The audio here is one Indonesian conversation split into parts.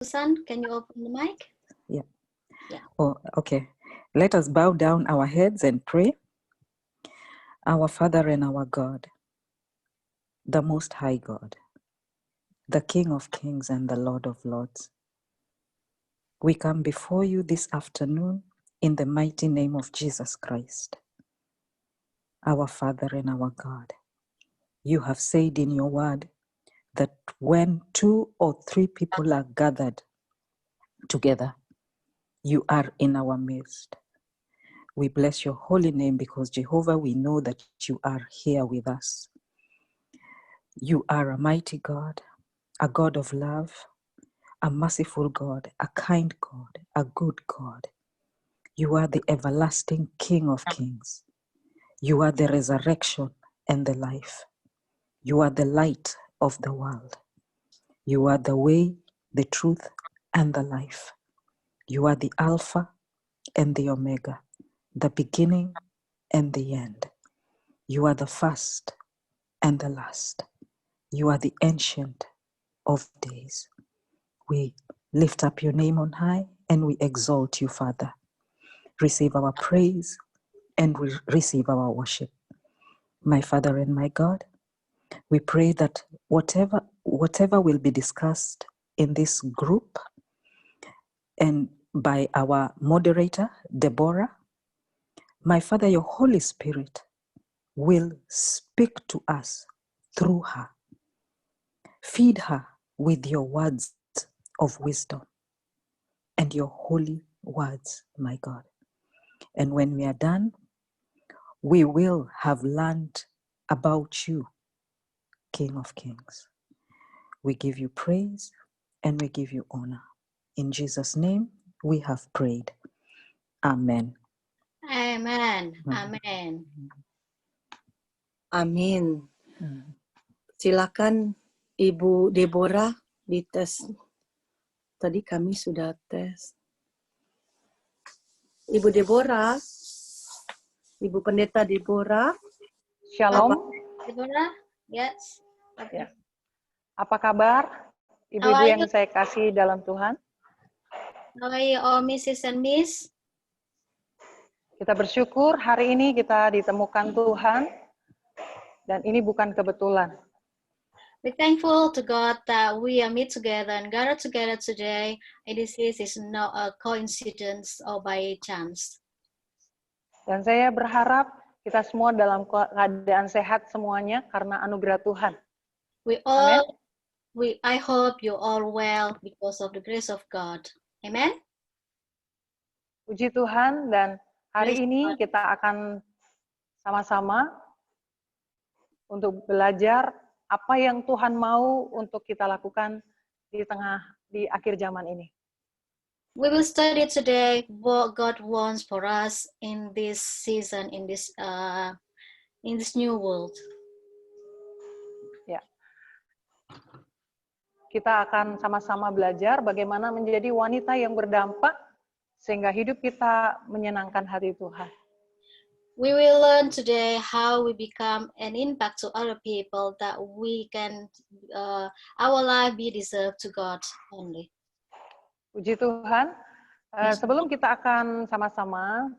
Susan, can you open the mic? Yeah. Yeah. Oh, okay. Let us bow down our heads and pray. Our Father and our God, the Most High God, the King of Kings and the Lord of Lords, we come before you this afternoon in the mighty name of Jesus Christ. Our Father and our God, you have said in your word that when 2 or 3 people are gathered together, you are in our midst. We bless your holy name because, Jehovah, we know that you are here with us. You are a mighty God, a God of love, a merciful God, a kind God, a good God. You are the everlasting King of Kings. You are the resurrection and the life. You are the light of the world. You are the way, the truth, and the life. You are the Alpha and the Omega, the beginning and the end. You are the first and the last. You are the ancient of days. We lift up your name on high and we exalt you, Father. Receive our praise and we receive our worship. My Father and my God, we pray that whatever will be discussed in this group and by our moderator, Deborah, my Father, your Holy Spirit will speak to us through her. Feed her with your words of wisdom and your holy words, my God. And when we are done, we will have learned about you, King of Kings. We give you praise and we give you honor. In Jesus' name, we have prayed. Amen. Amen. Amen. Amin. Silakan Ibu Deborah dites. Tadi kami sudah tes. Ibu Deborah, Ibu Pendeta Deborah. Shalom. Deborah, yes. Okay. Ya. Apa kabar ibu-ibu yang saya kasih dalam Tuhan? How are you all, Mrs. and Miss? Kita bersyukur hari ini kita ditemukan Tuhan dan ini bukan kebetulan. We're thankful to God that we are meet together and gathered together today. And this is not a coincidence or by chance. Dan saya berharap kita semua dalam keadaan sehat semuanya karena anugerah Tuhan. I hope you all well because of the grace of God. Amen. Puji Tuhan, dan hari ini kita akan sama-sama untuk belajar apa yang Tuhan mau untuk kita lakukan di akhir zaman ini. We will study today what God wants for us in this season, in this new world. Ya. Kita akan sama-sama belajar bagaimana menjadi wanita yang berdampak sehingga hidup kita menyenangkan hati Tuhan. We will learn today how we become an impact to other people, that we can our life be deserved to God only. Puji Tuhan. Sebelum kita akan sama-sama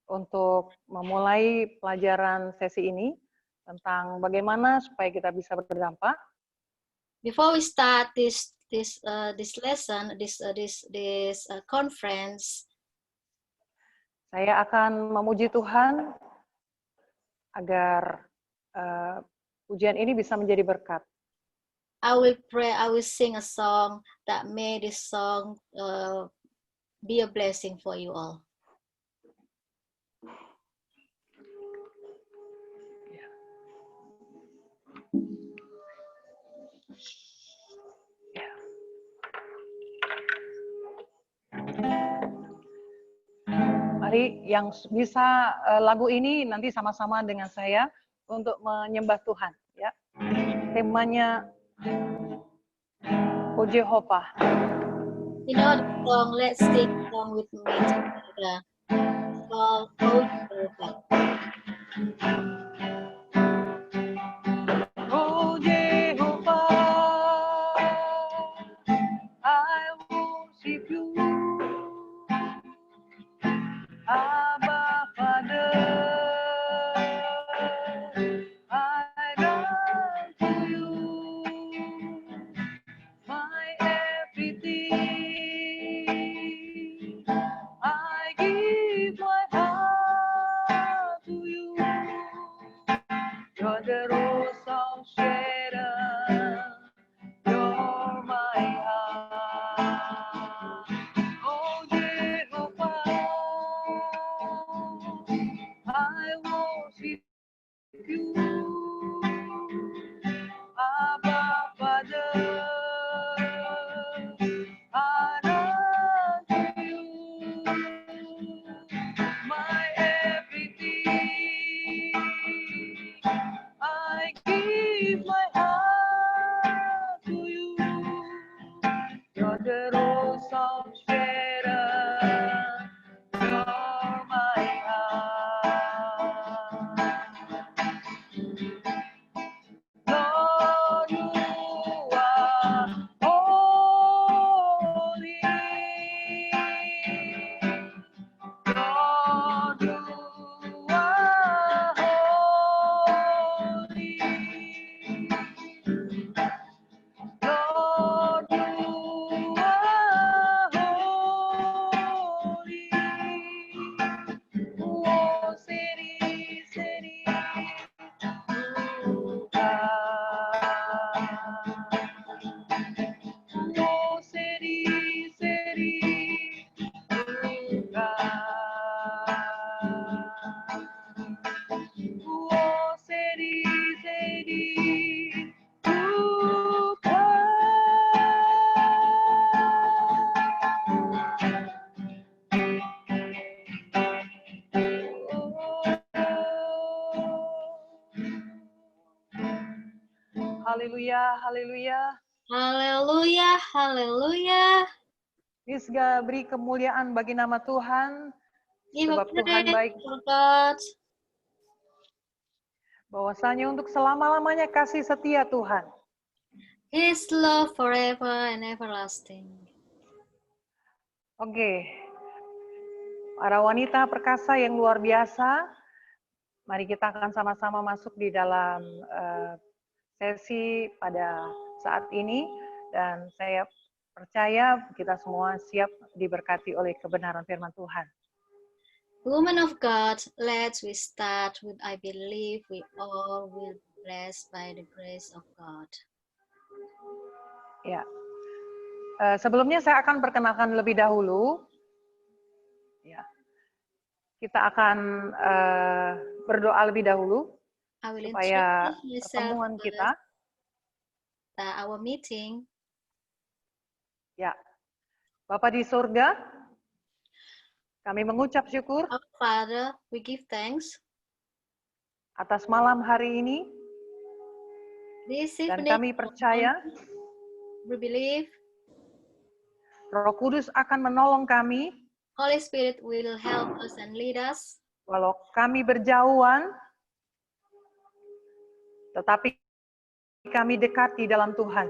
untuk memulai pelajaran sesi ini tentang bagaimana supaya kita bisa berdampak. Before we start this lesson, this conference, saya akan memuji Tuhan agar pujian ini bisa menjadi berkat. I will pray, I will sing a song that may this song be a blessing for you all. Mari yang bisa lagu ini nanti sama-sama dengan saya untuk menyembah Tuhan. Ya. Temanya O Jehovah. You know the song, let's sing along with me together. Called O Jehovah. O Jehovah, I will Oh Jehovah, I worship you, Abba Father, honor to you, my everything. I give my heart to you. You're the rose of Sharon. You're my heart. Lord, you are holy. Lord, you are holy. Lord, you are holy. Oh, city, city, oh, city, city, oh, city, city, Haleluya, haleluya. Haleluya, haleluya. Nisga beri kemuliaan bagi nama Tuhan, Give sebab Tuhan baik. praise to God. Bahwasanya untuk selama-lamanya kasih setia Tuhan. His love forever and everlasting. Oke, para wanita perkasa yang luar biasa, mari kita akan sama-sama masuk di dalam sesi pada saat ini, dan saya percaya kita semua siap diberkati oleh kebenaran firman Tuhan. Woman of God, let's we start with I believe we all will be blessed by the grace of God. Ya, sebelumnya saya akan perkenalkan lebih dahulu. Ya, kita akan berdoa lebih dahulu I will supaya introduce myself pertemuan first, kita, our meeting. ya, Bapa di surga, kami mengucap syukur Our Father, we give thanks. atas malam hari ini, This dan evening, kami percaya we believe Roh Kudus akan menolong kami Holy Spirit will help us and lead us. walau kami berjauhan, tetapi kami dekat di dalam Tuhan.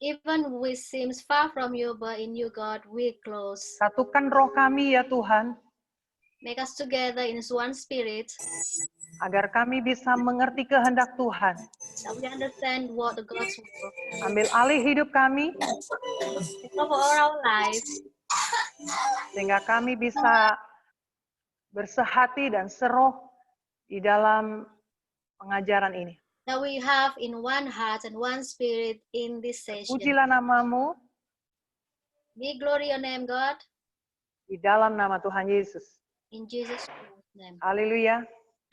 Even we seems far from you, but in you, God, we close. Satukan roh kami ya Tuhan, Make us together in one spirit, agar kami bisa mengerti kehendak Tuhan. that we understand what the God's will. Ambil alih hidup kami, Over our lives, sehingga kami bisa bersehati dan seroh di dalam pengajaran ini. that we have in one heart and one spirit in this session. Pujilah namamu Be glory your name, God, di dalam nama Tuhan Yesus. in Jesus' Christ's name. Haleluya.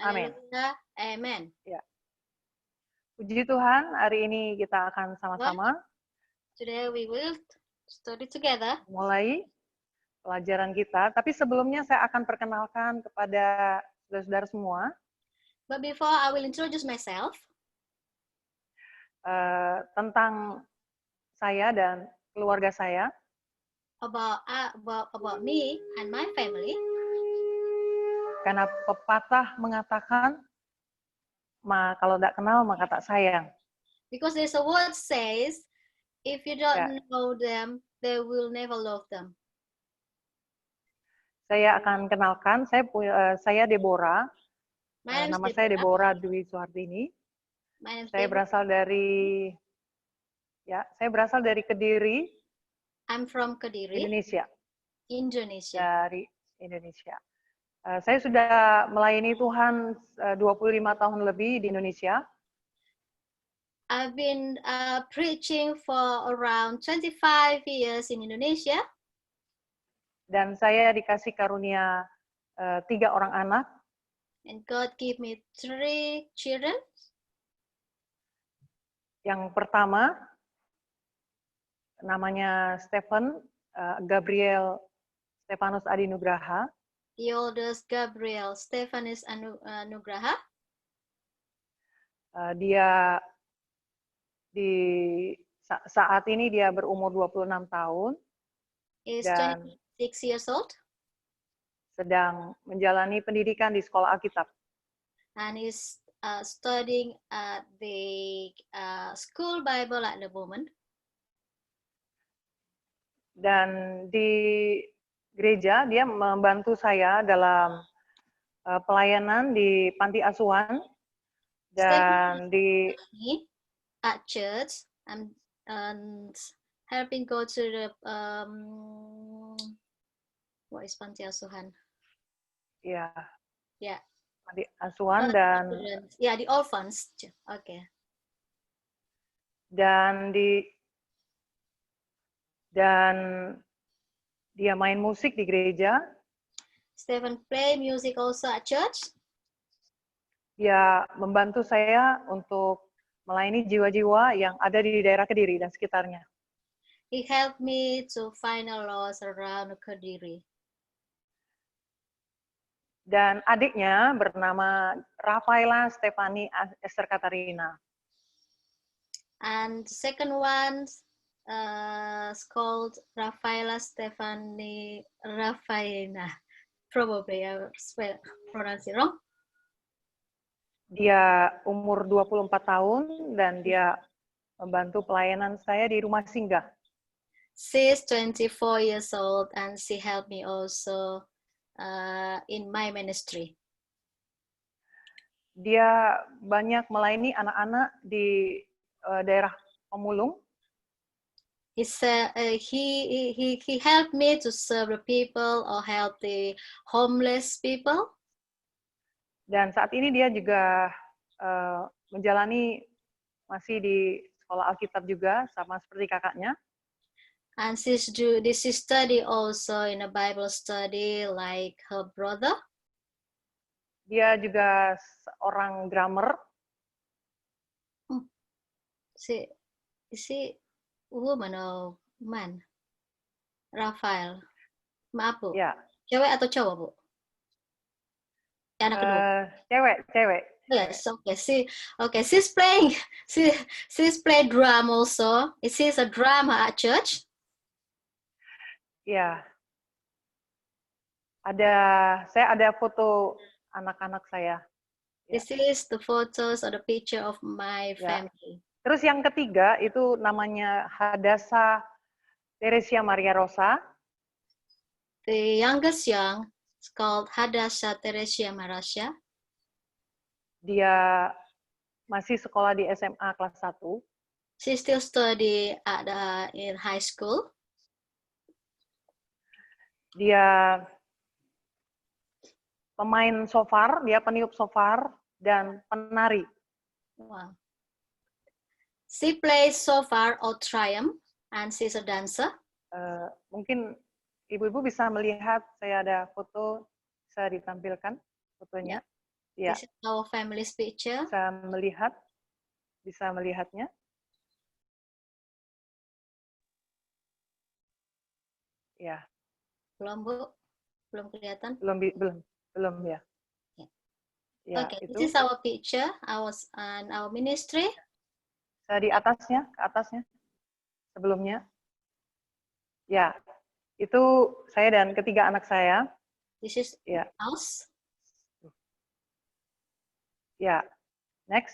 Amin. Hallelujah. Amen. Puji Tuhan, hari ini kita akan sama-sama Today we will study together. mulai pelajaran kita. Tapi sebelumnya saya akan perkenalkan kepada saudara-saudara semua But before I will introduce myself, tentang saya dan keluarga saya. about me and my family. Karena pepatah mengatakan, kalau tidak kenal maka tak sayang. Because there's a word says, if you don't know them, they will never love them. Saya akan kenalkan, saya Deborah. My name is Nama saya Deborah Dwi Suhardini. Saya berasal dari Kediri. I'm from Kediri, Indonesia. Indonesia. Dari Indonesia. Saya sudah melayani Tuhan 25 tahun lebih di Indonesia. I've been preaching for around 25 years in Indonesia. Dan saya dikasih karunia 3 orang anak. And God gave me 3 children. Yang pertama, namanya Stephen Gabriel Stefanus Adi Nugraha. The oldest, Gabriel Stephanus Nugraha. Dia saat ini dia berumur 26 tahun. Is dan 26 years old. Sedang menjalani pendidikan di sekolah Alkitab. And is studying at the school Bible at the moment. Dan di gereja dia membantu saya dalam pelayanan di panti asuhan dan di at church and helping go to the what is panti asuhan? Ya. Ya. Panti asuhan dan ya di orphans. Oke. Dan dia main musik di gereja. Stephen play music also at church. Dia membantu saya untuk melayani jiwa-jiwa yang ada di daerah Kediri dan sekitarnya. He helped me to find a lost around Kediri. Dan adiknya bernama Rafaela Stefani Esther Katarina. And the second one is called Rafaela Stefani Rafaela. Probably I pronounce it wrong. Dia umur 24 tahun dan dia membantu pelayanan saya di rumah singgah. She's 24 years old and she helped me also in my ministry. Dia banyak melayani anak-anak di daerah pemulung. He helped me to serve the people or help the homeless people. Dan saat ini dia juga menjalani masih di sekolah Alkitab juga sama seperti kakaknya. And she study also in a Bible study like her brother. Dia juga seorang drummer. Is she woman or man? Rafael. Maaf, Bu. Ya. Cewek atau cowok, Bu? Anak kedua. Cewek. Yes, okay. She's playing drum also. Is she a drummer at church? Ya. Saya ada foto anak-anak saya. This is the photos or the picture of my family. Terus yang ketiga itu namanya Hadasa Teresia Maria Rosa. The youngest is called Hadasa Teresia Marasya. Dia masih sekolah di SMA kelas 1. She still study at in high school. Dia pemain shofar, dia peniup shofar dan penari. Wow. She plays shofar or triumph, and she's a dancer. Mungkin ibu-ibu bisa melihat, saya ada foto, bisa ditampilkan fotonya. Ya. This is our family's picture. Bisa melihatnya. Ya. Belum, Bu? Belum kelihatan? Belum ya. Ya, okay, itu. This is our picture, our ministry. Di atasnya, ke atasnya, sebelumnya. Ya, itu saya dan ketiga anak saya. This is us. Ya, next.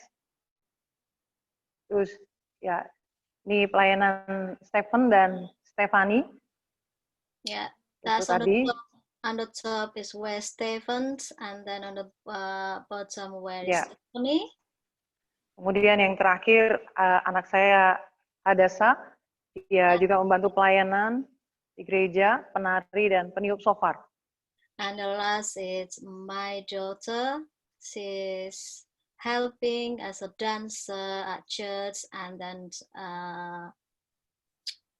Terus, ya, ini pelayanan Stephen dan Stefani. Ya, that's on the top. On the top is where Stephens, and then on the bottom where is Stephanie. Kemudian yang terakhir anak saya Hadasa, dia juga membantu pelayanan di gereja, penari dan peniup shofar. And the last is my daughter. She's helping as a dancer at church, and then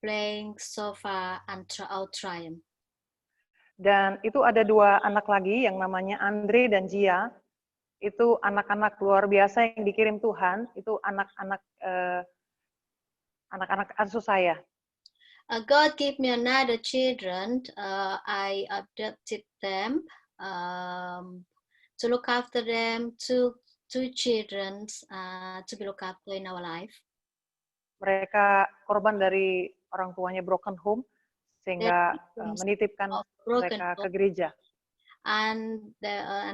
playing sofa and triumph. Dan itu ada 2 anak lagi yang namanya Andre dan Gia. Itu anak-anak luar biasa yang dikirim Tuhan. Itu anak-anak asuh saya. God gave me another children. I adopted them to look after them. Two children to be looked after in our life. Mereka korban dari orang tuanya broken home, sehingga menitipkan mereka ke gereja. And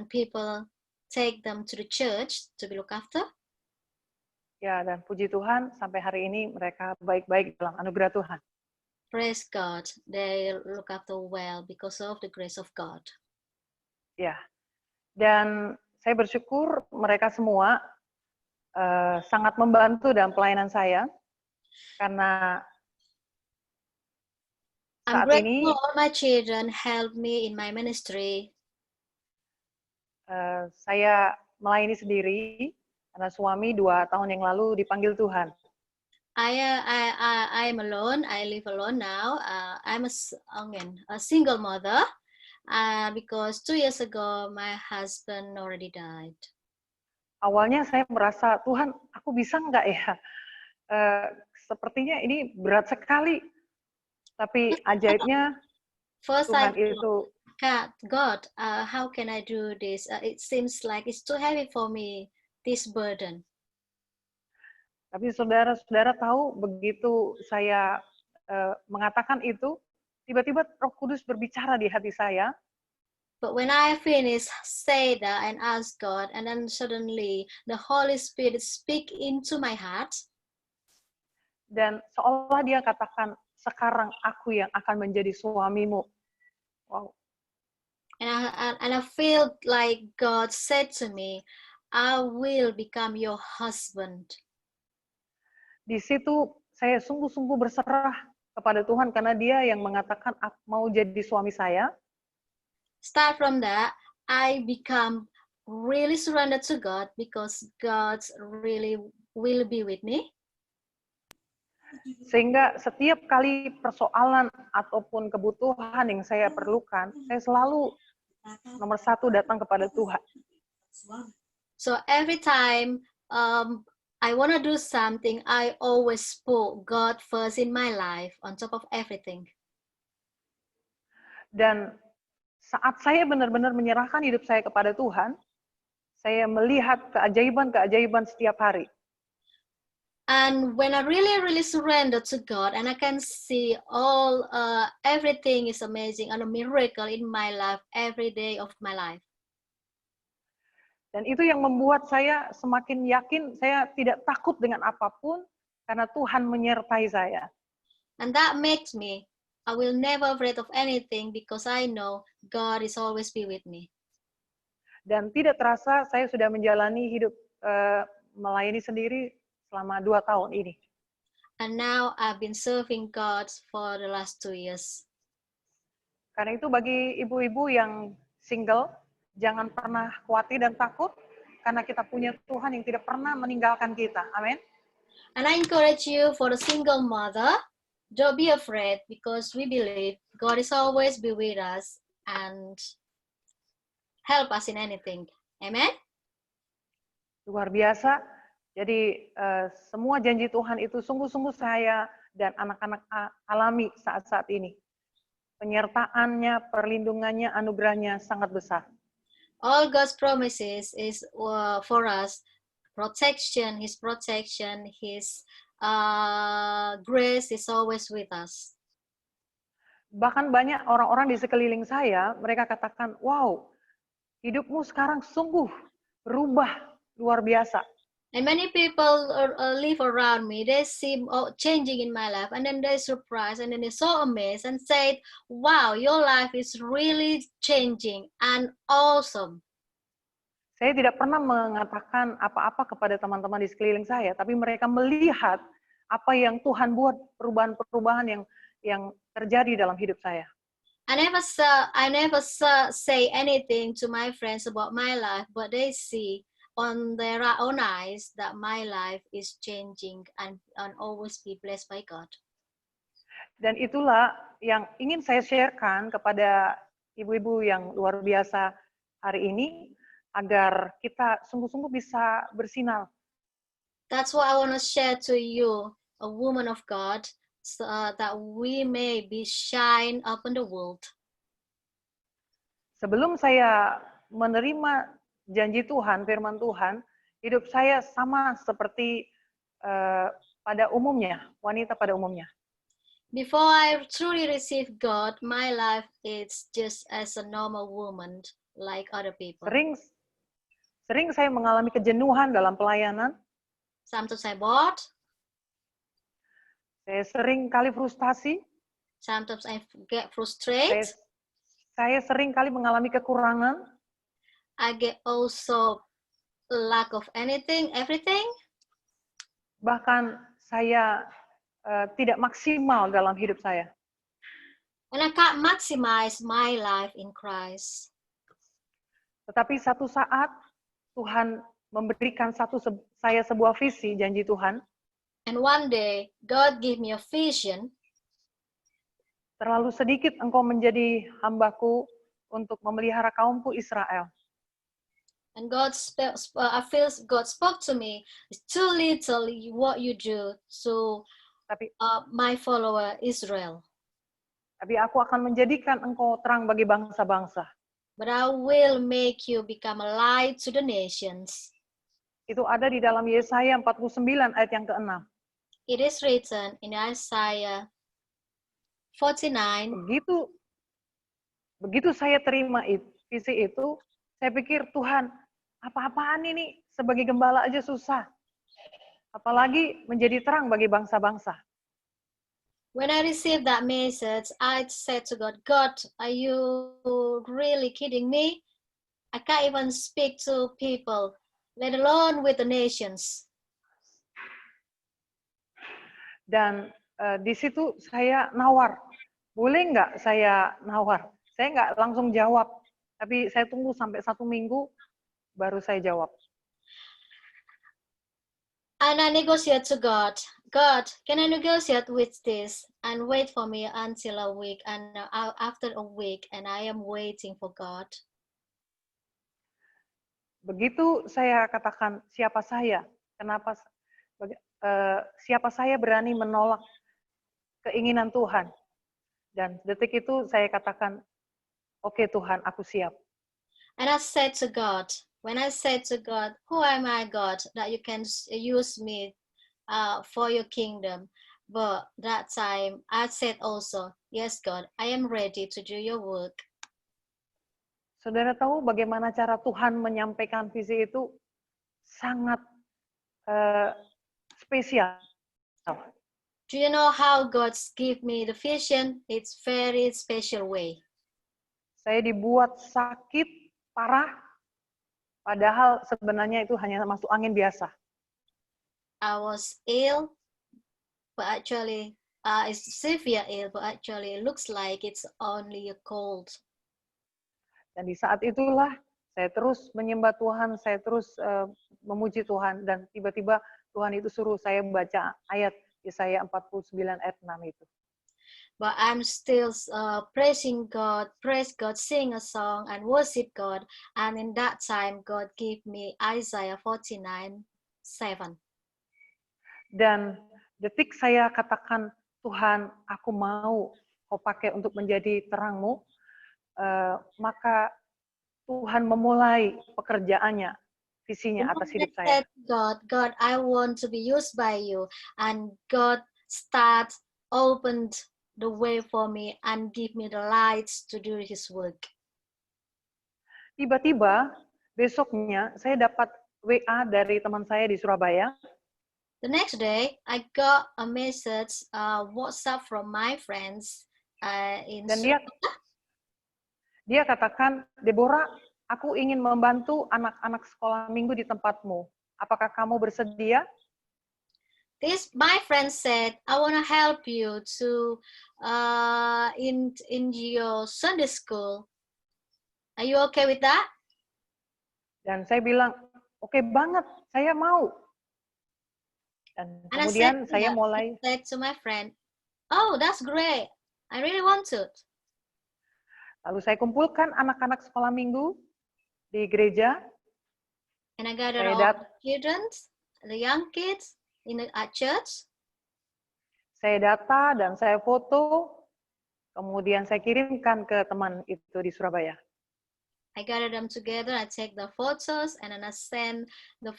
people take them to the church to be looked after. Ya, dan puji Tuhan sampai hari ini mereka baik-baik dalam anugerah Tuhan. Praise God, they look after well because of the grace of God. Ya, dan saya bersyukur mereka semua sangat membantu dalam pelayanan saya, karena saat ini all my children help me in my ministry. Saya melayani sendiri karena suami 2 tahun yang lalu dipanggil Tuhan. I am alone. I live alone now. I'm a single mother because 2 years ago my husband already died. Awalnya saya merasa, Tuhan, aku bisa nggak ya? Sepertinya ini berat sekali. Tapi ajaibnya Tuhan itu, God, how can I do this? It seems like it's too heavy for me, this burden. Tapi saudara-saudara tahu, begitu saya mengatakan itu, tiba-tiba Roh Kudus berbicara di hati saya. But when I finish say that and ask God, and then suddenly the Holy Spirit speak into my heart. Dan seolah dia katakan, sekarang aku yang akan menjadi suamimu. Wow. And I feel like God said to me, I will become your husband. Di situ saya sungguh-sungguh berserah kepada Tuhan karena Dia yang mengatakan mau jadi suami saya. Start from that, I become really surrendered to God because God really will be with me. Sehingga setiap kali persoalan ataupun kebutuhan yang saya perlukan, saya selalu nomor 1 datang kepada Tuhan. So every time I want to do something, I always put God first in my life on top of everything. Dan saat saya benar-benar menyerahkan hidup saya kepada Tuhan, saya melihat keajaiban-keajaiban setiap hari. And when I really surrender to God, and I can see everything is amazing and a miracle in my life every day of my life. Dan itu yang membuat saya semakin yakin saya tidak takut dengan apapun karena Tuhan menyertai saya. And that makes me, I will never afraid of anything because I know God is always be with me. Dan tidak terasa saya sudah menjalani hidup melayani sendiri selama 2 tahun ini. And now I've been serving God for the last 2 years. Karena itu bagi ibu-ibu yang single, jangan pernah khawatir dan takut, karena kita punya Tuhan yang tidak pernah meninggalkan kita. Amin. And I encourage you for the single mother, don't be afraid because we believe God is always be with us and help us in anything. Amen. Luar biasa. Jadi semua janji Tuhan itu sungguh-sungguh saya dan anak-anak alami saat-saat ini. Penyertaannya, perlindungannya, anugerahnya sangat besar. All God's promises is for us, His protection, His grace is always with us. Bahkan banyak orang-orang di sekeliling saya, mereka katakan, wow, hidupmu sekarang sungguh berubah luar biasa. And many people live around me, they see changing in my life, and then they're surprised, and then they're so amazed and say, wow, your life is really changing and awesome. Saya tidak pernah mengatakan apa-apa kepada teman-teman di sekeliling saya, tapi mereka melihat apa yang Tuhan buat, perubahan-perubahan yang terjadi dalam hidup saya. I never say anything to my friends about my life, but they see on their own eyes that my life is changing and always be blessed by God. Dan itulah yang ingin saya sharekan kepada ibu-ibu yang luar biasa hari ini, agar kita sungguh-sungguh bisa bersinar. That's what I want to share to you, a woman of God, so that we may be shine up in the world. Sebelum saya menerima janji Tuhan, firman Tuhan, hidup saya sama seperti pada umumnya, wanita pada umumnya. Before I truly received God, my life is just as a normal woman like other people. Sering saya mengalami kejenuhan dalam pelayanan. Sometimes I bored. Saya sering kali frustasi. Sometimes I get frustrated. Saya sering kali mengalami kekurangan. I get also lack of everything. Bahkan saya tidak maksimal dalam hidup saya. And I can't maximize my life in Christ. Tetapi satu saat Tuhan memberikan saya sebuah visi, janji Tuhan. And one day God gave me a vision. Terlalu sedikit engkau menjadi hambaku untuk memelihara kaumku Israel. And I feel God spoke to me. It's too little what you do to my follower Israel. Tapi aku akan menjadikan engkau terang bagi bangsa-bangsa. But I will make you become a light to the nations. Itu ada di dalam Yesaya 49 ayat yang ke-6. It is written in Isaiah 49. Begitu saya terima visi itu, saya pikir Tuhan, apa-apaan ini? Sebagai gembala aja susah. Apalagi menjadi terang bagi bangsa-bangsa. When I received that message, I said to God, God, are you really kidding me? I can't even speak to people, let alone with the nations. Dan di situ saya nawar. Boleh nggak saya nawar? Saya nggak langsung jawab. Tapi saya tunggu sampai 1 minggu, baru saya jawab. And I negotiate to God, God, can I negotiate with this? And wait for me until a week. And after a week, and I am waiting for God. Begitu saya katakan, siapa saya? Kenapa? Siapa saya berani menolak keinginan Tuhan? Dan detik itu saya katakan, oke Tuhan, aku siap. And I said to God, when I said to God, who am I, God, that you can use me for your kingdom? But that time I said also, yes, God, I am ready to do your work. Saudara tahu bagaimana cara Tuhan menyampaikan visi itu? Sangat spesial. Do you know how God give me the vision? It's very special way. Saya dibuat sakit parah, padahal sebenarnya itu hanya masuk angin biasa. I was ill, but actually it's severe ill, but actually it looks like it's only a cold. Dan di saat itulah saya terus menyembah Tuhan, saya terus memuji Tuhan, dan tiba-tiba Tuhan itu suruh saya membaca ayat Yesaya 49 ayat 6 itu. But I'm still praising God, praise God, sing a song and worship God. And in that time, God gave me Isaiah 49:7. Dan detik saya katakan, Tuhan, aku mau kau pakai untuk menjadi terangmu, maka Tuhan memulai pekerjaannya, visinya atas hidup saya. God, I want to be used by you. And God opened the way for me and give me the lights to do his work. Tiba-tiba besoknya saya dapat WA dari teman saya di Surabaya. The next day, I got a message, WhatsApp from my friends in Dan Surabaya. Dia katakan, Deborah, aku ingin membantu anak-anak sekolah minggu di tempatmu. Apakah kamu bersedia? My friend said, I want to help you to in your Sunday school. Are you okay with that? Dan saya bilang, oke banget, saya mau. Dan And kemudian saya mulai, I said to my friend, oh, that's great. I really want to. lalu saya kumpulkan anak-anak sekolah minggu di gereja. And I gathered Saya all the children, the young kids at church. Saya data dan saya foto, kemudian saya kirimkan ke teman itu di Surabaya. I gather them together, I take the photos, and then I send the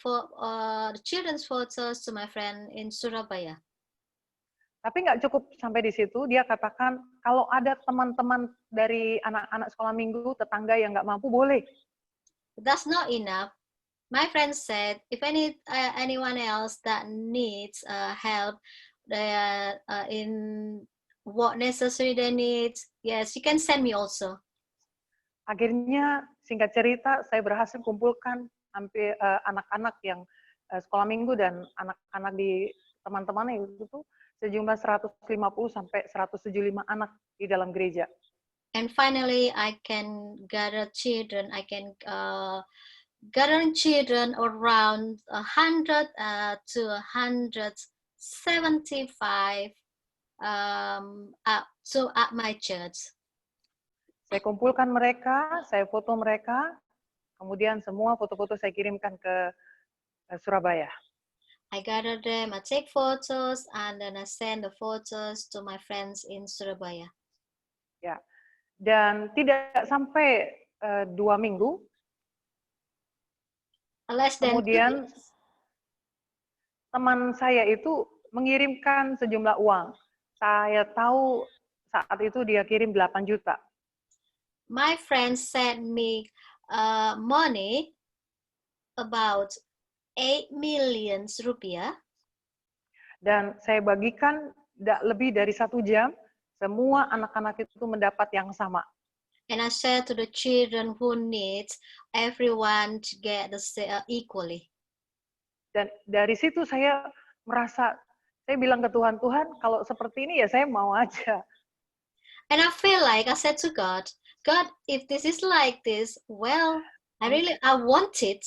children's photos to my friend in Surabaya. Tapi nggak cukup sampai di situ, dia katakan kalau ada teman-teman dari anak-anak sekolah minggu, tetangga yang nggak mampu, boleh. But that's not enough. My friend said, if anyone else that needs help in what necessary they need, yes, you can send me also. Akhirnya, singkat cerita, saya berhasil kumpulkan hampir anak-anak yang sekolah minggu dan anak-anak di teman-temannya itu tuh sejumlah 150 sampai 175 anak di dalam gereja. And finally, I can gather children. I can gathering children around 100 to 175 at my church. Saya kumpulkan mereka, saya foto mereka, kemudian semua foto-foto saya kirimkan ke Surabaya. I gather them, I take photos, and then I send the photos to my friends in Surabaya. Ya, dan tidak sampai 2 minggu, Less than 2 kemudian weeks, teman saya itu mengirimkan sejumlah uang. Saya tahu saat itu dia kirim 8 juta. my friend sent me money about 8 million rupiah. Dan saya bagikan lebih dari 1 jam, semua anak-anak itu mendapat yang sama. And I said to the children who needs, everyone to get the equally. Dan dari situ saya merasa, saya bilang ke Tuhan, Tuhan kalau seperti ini ya saya mau aja. And I feel like I said to God, God, if this is like this, well, I want it.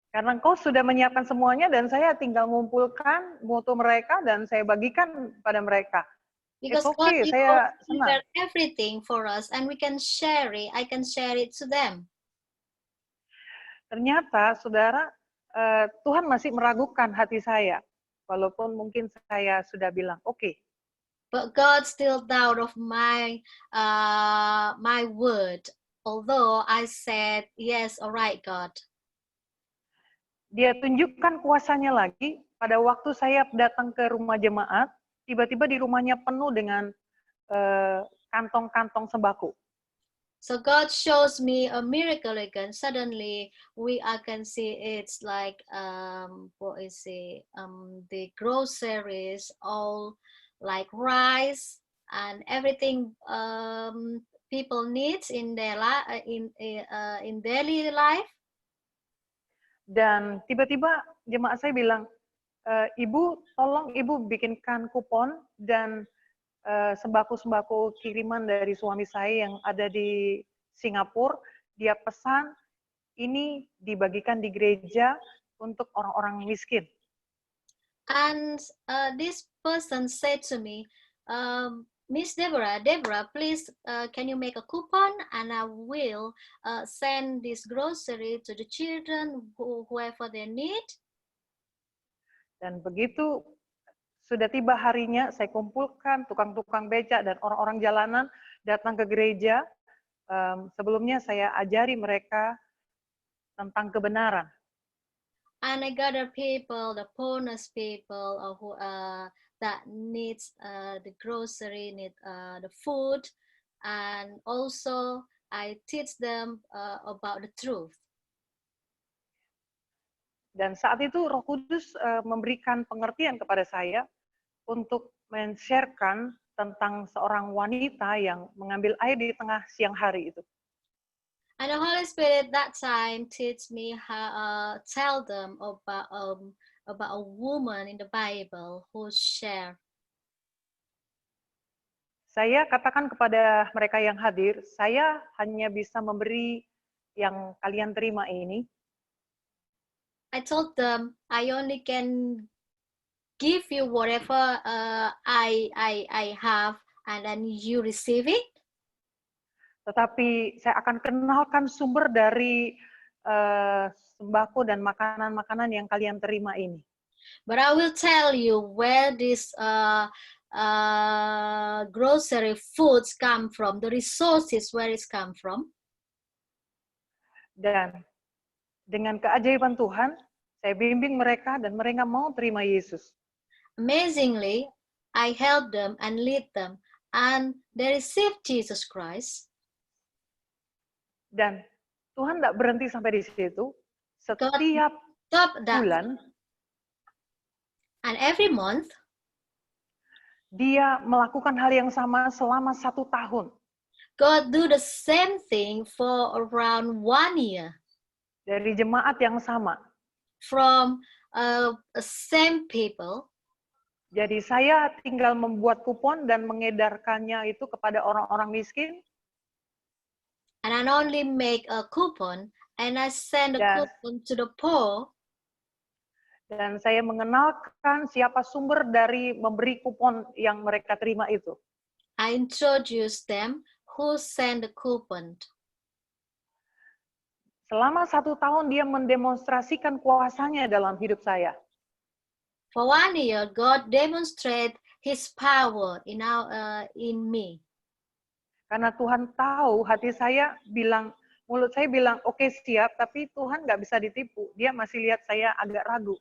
Karena Engkau sudah menyiapkan semuanya dan saya tinggal mengumpulkan foto mereka dan saya bagikan pada mereka. Because It's God, okay, you saya senang. prepared everything for us and we can share it. I can share it to them. Ternyata, saudara, Tuhan masih meragukan hati saya. Walaupun mungkin saya sudah bilang, oke. But God still doubt of my my word. Although I said, yes, all right, God. Dia tunjukkan kuasanya lagi pada waktu saya datang ke rumah jemaat, tiba-tiba di rumahnya penuh dengan kantong-kantong sembako. So God shows me a miracle again. Suddenly, I can see it's like the groceries, all like rice and everything people need in their in daily life. Dan tiba-tiba jemaat saya bilang, Ibu, tolong Ibu bikinkan kupon dan sembako-sembako kiriman dari suami saya yang ada di Singapura. Dia pesan ini dibagikan di gereja untuk orang-orang miskin. And this person said to me, Miss Deborah, please, can you make a coupon and I will send this grocery to the children, whoever they need. Dan begitu sudah tiba harinya, saya kumpulkan tukang-tukang becak dan orang-orang jalanan datang ke gereja. Sebelumnya saya ajari mereka tentang kebenaran. And I gather people, the poorest people who that needs the grocery, need the food, and also I teach them about the truth. Dan saat itu Roh Kudus memberikan pengertian kepada saya untuk men-sharekan tentang seorang wanita yang mengambil air di tengah siang hari itu. And the Holy Spirit that time teach me how tell them about a woman in the Bible who share. Saya katakan kepada mereka yang hadir, saya hanya bisa memberi yang kalian terima ini. I told them I only can give you whatever I have, and then you receive it. Tetapi saya akan kenalkan sumber dari sembako dan makanan-makanan yang kalian terima ini. But I will tell you where this grocery foods come from, the resources where it's come from. Dan dengan keajaiban Tuhan, saya bimbing mereka dan mereka mau terima Yesus. Amazingly, I help them and lead them, and they receive Jesus Christ. Dan Tuhan tidak berhenti sampai di situ. Setiap Stop that. bulan, And every month, dia melakukan hal yang sama selama 1 tahun. God do the same thing for around 1 year. Dari jemaat yang sama. From same people. Jadi saya tinggal membuat kupon dan mengedarkannya itu kepada orang-orang miskin. And I only make a coupon and I send a coupon to the poor. Dan saya mengenalkan siapa sumber dari memberi kupon yang mereka terima itu. I introduce them who send the coupon. Selama 1 tahun dia mendemonstrasikan kuasanya dalam hidup saya. For 1 year, God demonstrate His power in me. Karena Tuhan tahu hati saya bilang, mulut saya bilang oke, siap, tapi Tuhan nggak bisa ditipu. Dia masih lihat saya agak ragu.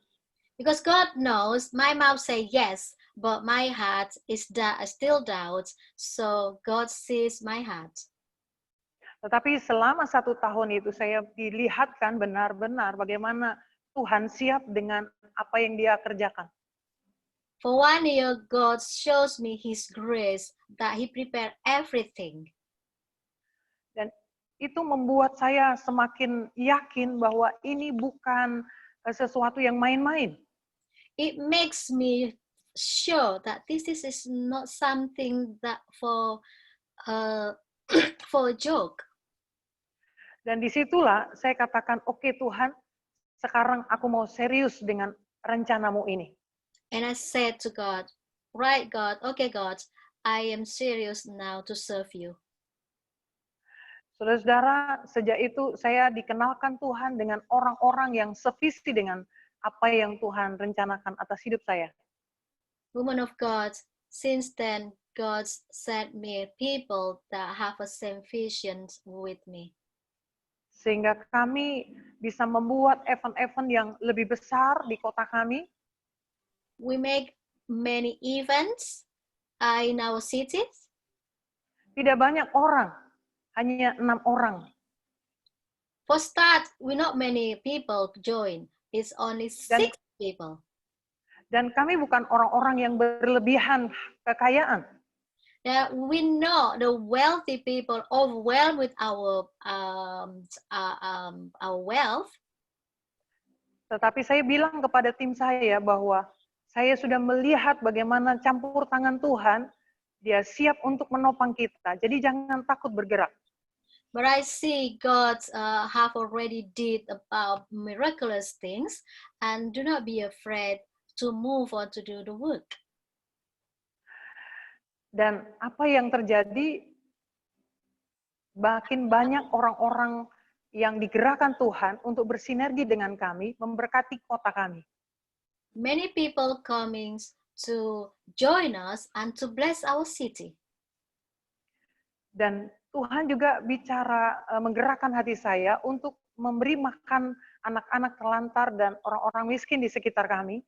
Because God knows my mouth say yes, but my heart is still doubt. So God sees my heart. Tetapi selama 1 tahun itu saya dilihatkan benar-benar bagaimana Tuhan siap dengan apa yang dia kerjakan. For 1 year, God shows me His grace, that He prepared everything. Dan itu membuat saya semakin yakin bahwa ini bukan sesuatu yang main-main. It makes me sure that this is not something that for a joke. Dan disitulah saya katakan, oke Tuhan, sekarang aku mau serius dengan rencanamu ini. And I said to God, right God, okay God, I am serious now to serve you. Saudara-saudara, sejak itu saya dikenalkan Tuhan dengan orang-orang yang sevisi dengan apa yang Tuhan rencanakan atas hidup saya. Woman of God, since then God sent me people that have a same vision with me. Sehingga kami bisa membuat event-event yang lebih besar di kota kami. We make many events in our cities. Tidak banyak orang, hanya 6 orang. For start, we not many people join. It's only 6 people. Dan kami bukan orang-orang yang berlebihan kekayaan. That we know the wealthy people overwhelmed with our wealth. Tetapi saya bilang kepada tim saya bahwa saya sudah melihat bagaimana campur tangan Tuhan, dia siap untuk menopang kita. Jadi jangan takut bergerak. But I see God have already did about miraculous things, and do not be afraid to move or to do the work. Dan apa yang terjadi, makin banyak orang-orang yang digerakkan Tuhan untuk bersinergi dengan kami, memberkati kota kami. Many people coming to join us and to bless our city. Dan Tuhan juga bicara, menggerakkan hati saya untuk memberi makan anak-anak terlantar dan orang-orang miskin di sekitar kami.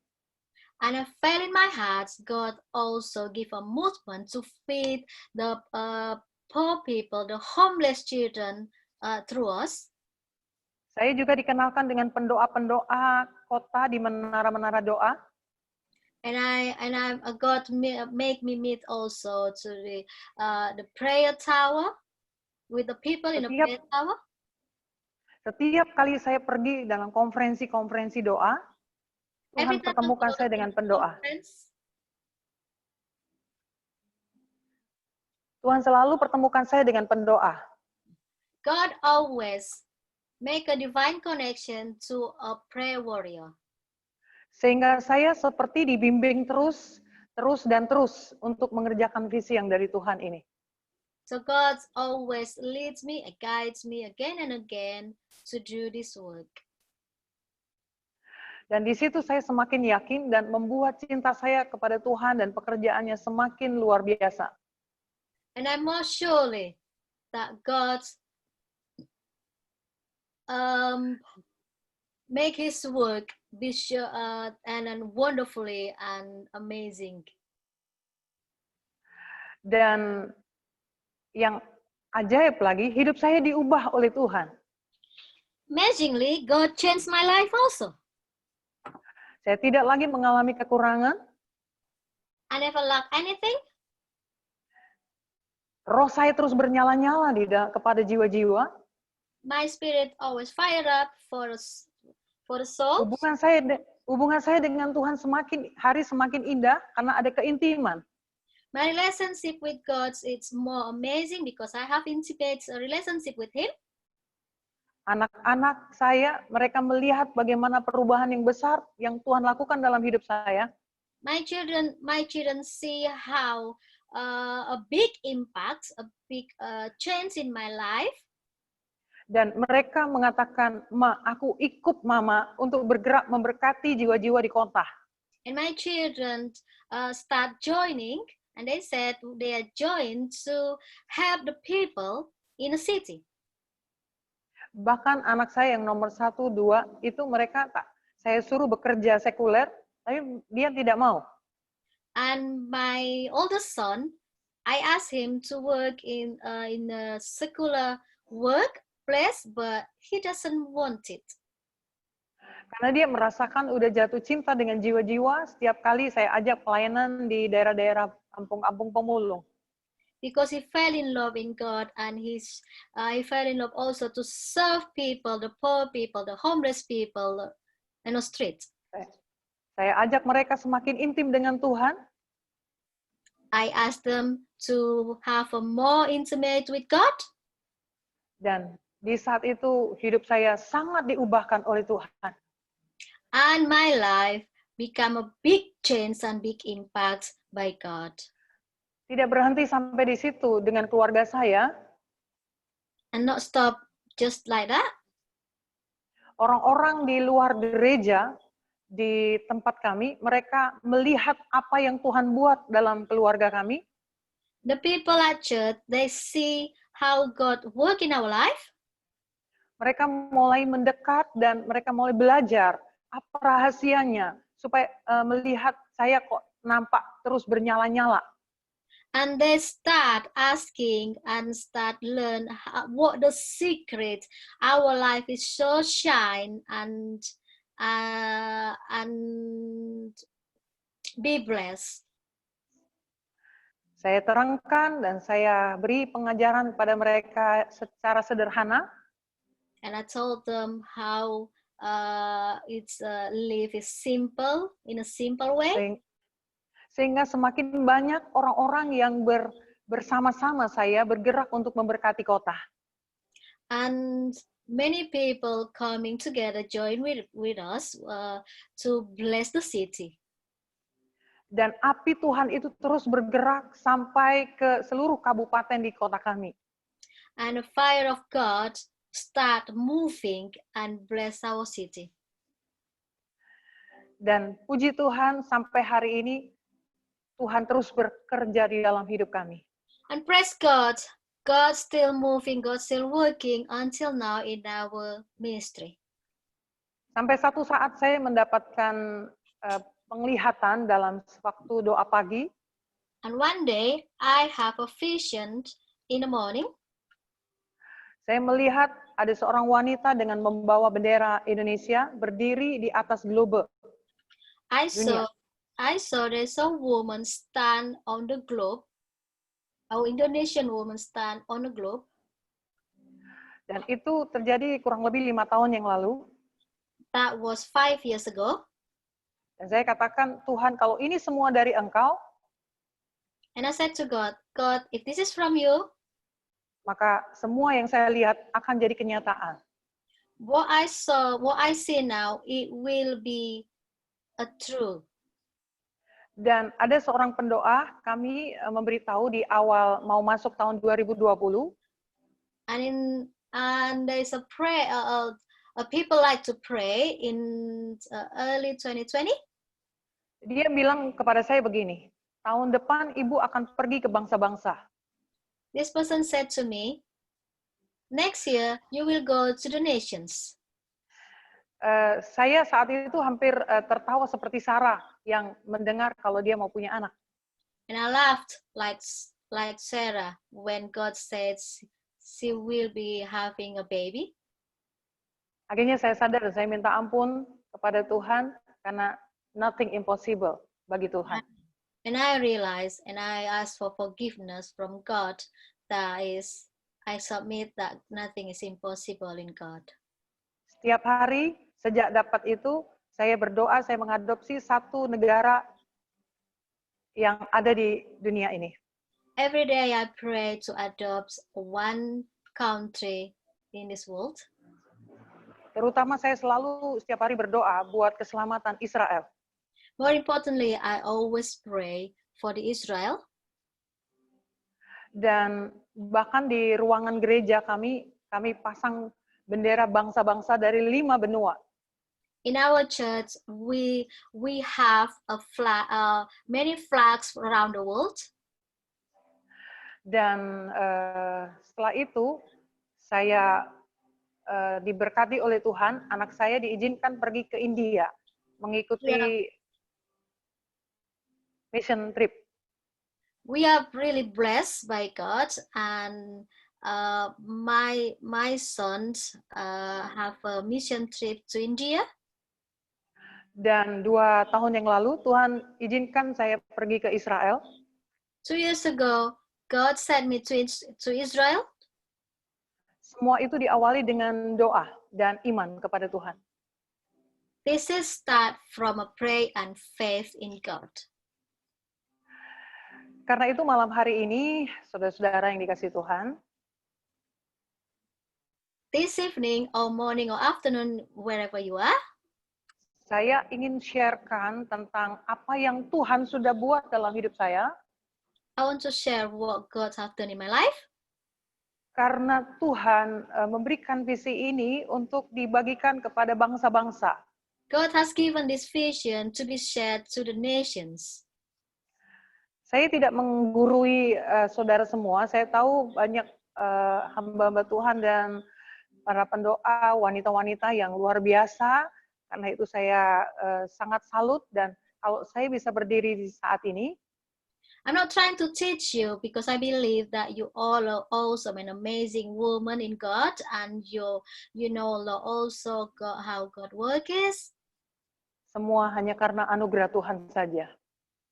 And I felt in my heart, God also give a movement to feed the poor people, the homeless children through us. Saya juga dikenalkan dengan pendoa-pendoa kota di menara-menara doa. And God make me meet also to the prayer tower with the people in the prayer tower. Setiap kali saya pergi dalam konferensi-konferensi doa, Tuhan pertemukan saya dengan pendoa. Tuhan selalu pertemukan saya dengan pendoa. God always make a divine connection to a prayer warrior. Sehingga saya seperti dibimbing terus untuk mengerjakan visi yang dari Tuhan ini. So God always leads me and guides me again and again to do this work. Dan di situ saya semakin yakin dan membuat cinta saya kepada Tuhan dan pekerjaannya semakin luar biasa. And I'm more surely that God make His work be sure and wonderfully and amazing. Dan yang ajaib lagi, hidup saya diubah oleh Tuhan. Amazingly, God changed my life also. Saya tidak lagi mengalami kekurangan. I never lack anything. Roh saya terus bernyala-nyala kepada jiwa-jiwa. My spirit always fired up for the soul. Hubungan saya dengan Tuhan semakin indah karena ada keintiman. My relationship with God is more amazing because I have intimate relationship with Him. Anak-anak saya, mereka melihat bagaimana perubahan yang besar yang Tuhan lakukan dalam hidup saya. My children see how a big impact, a big change in my life. Dan mereka mengatakan, "Ma, aku ikut Mama untuk bergerak memberkati jiwa-jiwa di kota." And my children start joining, and they said they are joined to help the people in the city. Bahkan anak saya yang nomor 1, 2, itu mereka saya suruh bekerja sekuler, tapi dia tidak mau. And my oldest son, I asked him to work in a secular workplace, but he doesn't want it. Karena dia merasakan udah jatuh cinta dengan jiwa-jiwa setiap kali saya ajak pelayanan di daerah-daerah kampung-kampung pemulung. Because he fell in love in God, and he fell in love also to serve people, the poor people, the homeless people in the street. Saya ajak mereka semakin intim dengan Tuhan. I asked them to have a more intimate with God. Dan di saat itu hidup saya sangat diubahkan oleh Tuhan. And my life became a big change and big impact by God. Tidak berhenti sampai di situ dengan keluarga saya. And not stop just like that. Orang-orang di luar gereja, di tempat kami, mereka melihat apa yang Tuhan buat dalam keluarga kami. The people at church, they see how God work in our life. Mereka mulai mendekat dan mereka mulai belajar apa rahasianya supaya melihat saya kok nampak terus bernyala-nyala. And they start asking and start learn what the secret our life is so shine and be blessed. Saya terangkan dan saya beri pengajaran kepada mereka secara sederhana. And I told them how it's live is simple in a simple way. Sehingga semakin banyak orang-orang yang bersama-sama saya bergerak untuk memberkati kota. And many people coming together join with us to bless the city. Dan api Tuhan itu terus bergerak sampai ke seluruh kabupaten di kota kami. And the fire of God start moving and bless our city. Dan puji Tuhan sampai hari ini Tuhan terus bekerja di dalam hidup kami. And praise God, God still moving, God still working until now in our ministry. Sampai satu saat saya mendapatkan penglihatan dalam waktu doa pagi. And one day I have a vision in the morning. Saya melihat ada seorang wanita dengan membawa bendera Indonesia berdiri di atas globe. I saw there's a woman stand on the globe, our Indonesian woman stand on the globe. Dan itu terjadi kurang lebih 5 tahun yang lalu. That was 5 years ago. Dan saya katakan, Tuhan, kalau ini semua dari Engkau, and I said to God, God, if this is from you, maka semua yang saya lihat akan jadi kenyataan. what I see now, it will be a truth. Dan ada seorang pendoa, kami memberitahu di awal mau masuk tahun 2020, And there's a prayer. People like to pray in early 2020. dia bilang kepada saya begini, tahun depan ibu akan pergi ke bangsa-bangsa. This person said to me, next year you will go to the nations. Saya saat itu hampir tertawa seperti Sarah yang mendengar kalau dia mau punya anak. And I laughed like Sarah when God says she will be having a baby. Akhirnya saya sadar dan saya minta ampun kepada Tuhan karena nothing impossible bagi Tuhan. And I realized and I asked for forgiveness from God. That is, I submit that nothing is impossible in God. Setiap hari sejak dapat itu, saya berdoa, saya mengadopsi satu negara yang ada di dunia ini. Every day I pray to adopt one country in this world. Terutama saya selalu setiap hari berdoa buat keselamatan Israel. More importantly, I always pray for the Israel. Dan bahkan di ruangan gereja kami pasang bendera bangsa-bangsa dari 5 benua. In our church, we have a flag, many flags around the world. Dan setelah itu saya diberkati oleh Tuhan, anak saya diizinkan pergi ke India mengikuti mission trip. We are really blessed by God, and my sons have a mission trip to India. Dan 2 tahun yang lalu Tuhan izinkan saya pergi ke Israel. 2 years ago, God sent me to Israel. Semua itu diawali dengan doa dan iman kepada Tuhan. This is start from a prayer and faith in God. Karena itu malam hari ini, saudara-saudara yang dikasihi Tuhan, This evening or morning or afternoon, wherever you are, saya ingin sharekan tentang apa yang Tuhan sudah buat dalam hidup saya. I want to share what God has done in my life. Karena Tuhan memberikan visi ini untuk dibagikan kepada bangsa-bangsa. God has given this vision to be shared to the nations. Saya tidak menggurui saudara semua. Saya tahu banyak hamba-hamba Tuhan dan para pendoa, wanita-wanita yang luar biasa. Karena itu saya sangat salut, dan kalau saya bisa berdiri di saat ini, I'm not trying to teach you because I believe that you all are also an amazing woman in God, and you know also God, how God work is. semua hanya karena anugerah Tuhan saja.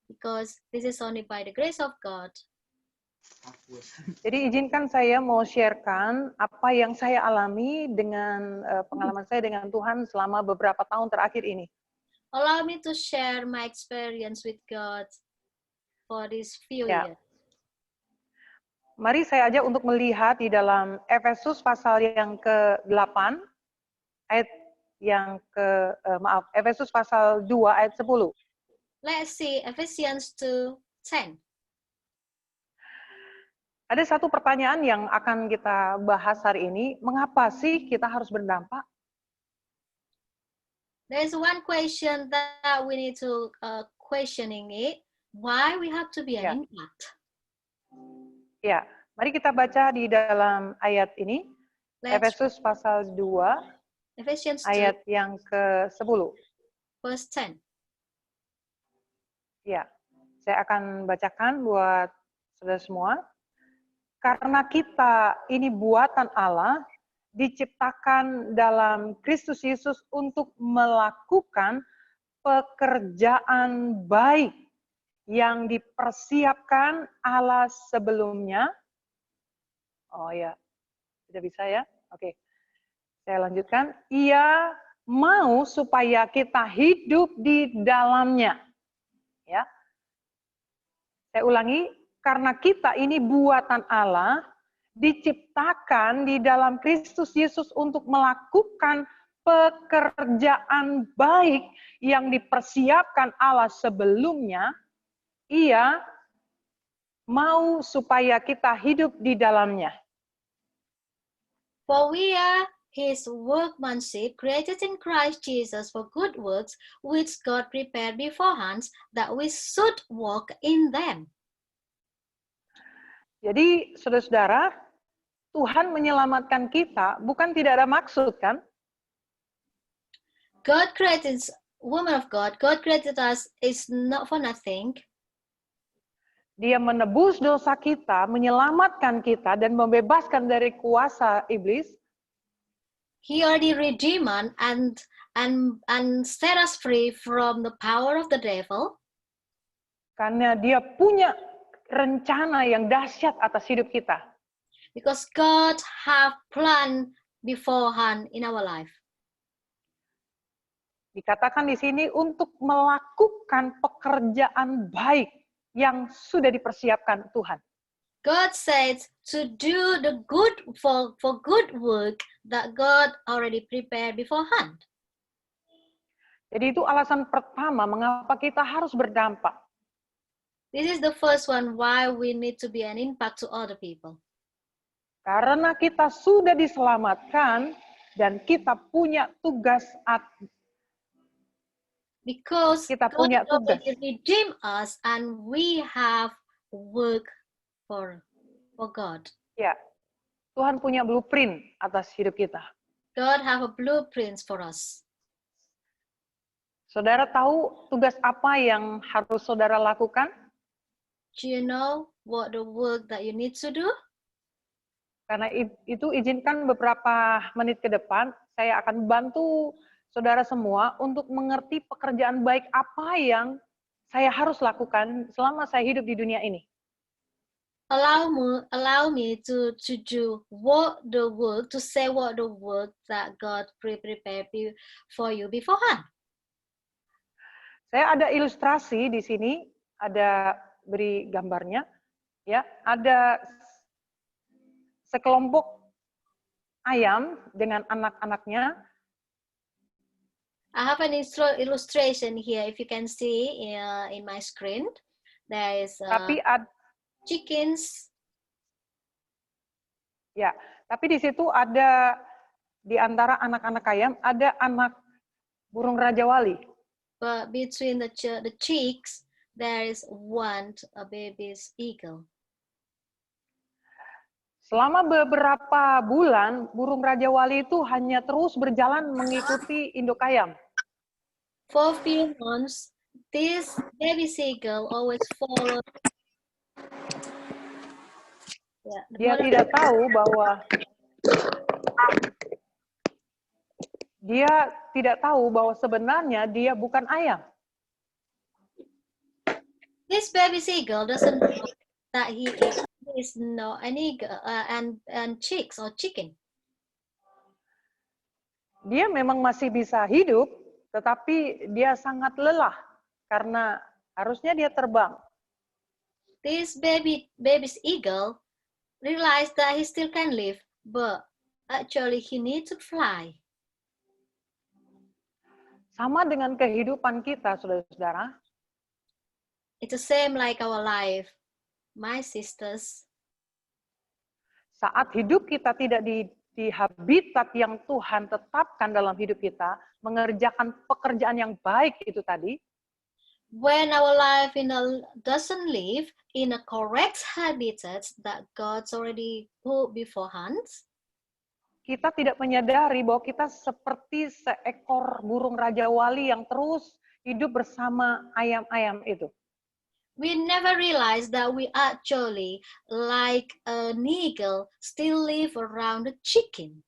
Because this is only by the grace of God. Jadi izinkan saya mau sharekan apa yang saya alami dengan pengalaman saya dengan Tuhan selama beberapa tahun terakhir ini. Allow me to share my experience with God for this few years. Mari saya ajak untuk melihat di dalam Efesus pasal yang ke-8 ayat yang Efesus pasal 2 ayat 10. Let's see Ephesians 2:10. Ada satu pertanyaan yang akan kita bahas hari ini, mengapa sih kita harus berdampak? There's one question that we need to questioning it. Why we have to be an impact? Ya, mari kita baca di dalam ayat ini, Efesus pasal 2, Ephesians 2, ayat yang ke-10. verse 10. Ya, saya akan bacakan buat saudara semua. Karena kita ini buatan Allah, diciptakan dalam Kristus Yesus untuk melakukan pekerjaan baik yang dipersiapkan Allah sebelumnya. Oh ya, tidak bisa ya? Oke, saya lanjutkan. Ia mau supaya kita hidup di dalamnya. Ya, saya ulangi. Karena kita ini buatan Allah, diciptakan di dalam Kristus Yesus untuk melakukan pekerjaan baik yang dipersiapkan Allah sebelumnya, Ia mau supaya kita hidup di dalamnya. For we are his workmanship, created in Christ Jesus for good works, which God prepared beforehand that we should walk in them. Jadi, saudara-saudara, Tuhan menyelamatkan kita bukan tidak ada maksud, kan? God created, woman of God created us is not for nothing. Dia menebus dosa kita, menyelamatkan kita, dan membebaskan dari kuasa iblis. He already redeemed and set us free from the power of the devil. Karena dia punya rencana yang dahsyat atas hidup kita. Because God have planned beforehand in our life. Dikatakan di sini untuk melakukan pekerjaan baik yang sudah dipersiapkan Tuhan. God says to do the good for good work that God already prepared beforehand. Jadi itu alasan pertama mengapa kita harus berdampak. This is the first one why we need to be an impact to other people. Karena kita sudah diselamatkan dan kita punya tugas Because kita God punya tugas. already redeemed us and we have work for God. Ya, Tuhan punya blueprint atas hidup kita. God have a blueprint for us. Saudara tahu tugas apa yang harus saudara lakukan? Do you know what the work that you need to do? Karena itu izinkan beberapa menit ke depan, saya akan bantu saudara semua untuk mengerti pekerjaan baik apa yang saya harus lakukan selama saya hidup di dunia ini. Allow me to do what the work, to say what the work that God prepared for you beforehand. Saya ada ilustrasi di sini, ada beri gambarnya, ya, ada sekelompok ayam dengan anak-anaknya. I have an illustration here. If you can see in my screen, there is chickens. Ya, tapi di situ ada di antara anak-anak ayam ada anak burung rajawali. But between the chicks, there is a baby's eagle. Selama beberapa bulan, burung rajawali itu hanya terus berjalan mengikuti induk ayam. For a few months, this baby seagull always follows. Dia tidak tahu bahwa sebenarnya dia bukan ayam. This baby seagull doesn't know that he is not an eagle and chicks or chicken. Dia memang masih bisa hidup, tetapi dia sangat lelah karena harusnya dia terbang. This baby's eagle realized that he still can live, but actually he needs to fly. Sama dengan kehidupan kita, saudara-saudara. It's the same like our life, my sisters. Saat hidup kita tidak di habitat yang Tuhan tetapkan dalam hidup kita, mengerjakan pekerjaan yang baik itu tadi. When our life doesn't live in a correct habitat that God's already put beforehand, kita tidak menyadari bahwa kita seperti seekor burung rajawali yang terus hidup bersama ayam-ayam itu. We never realize that we actually, like an eagle, still live around a chicken.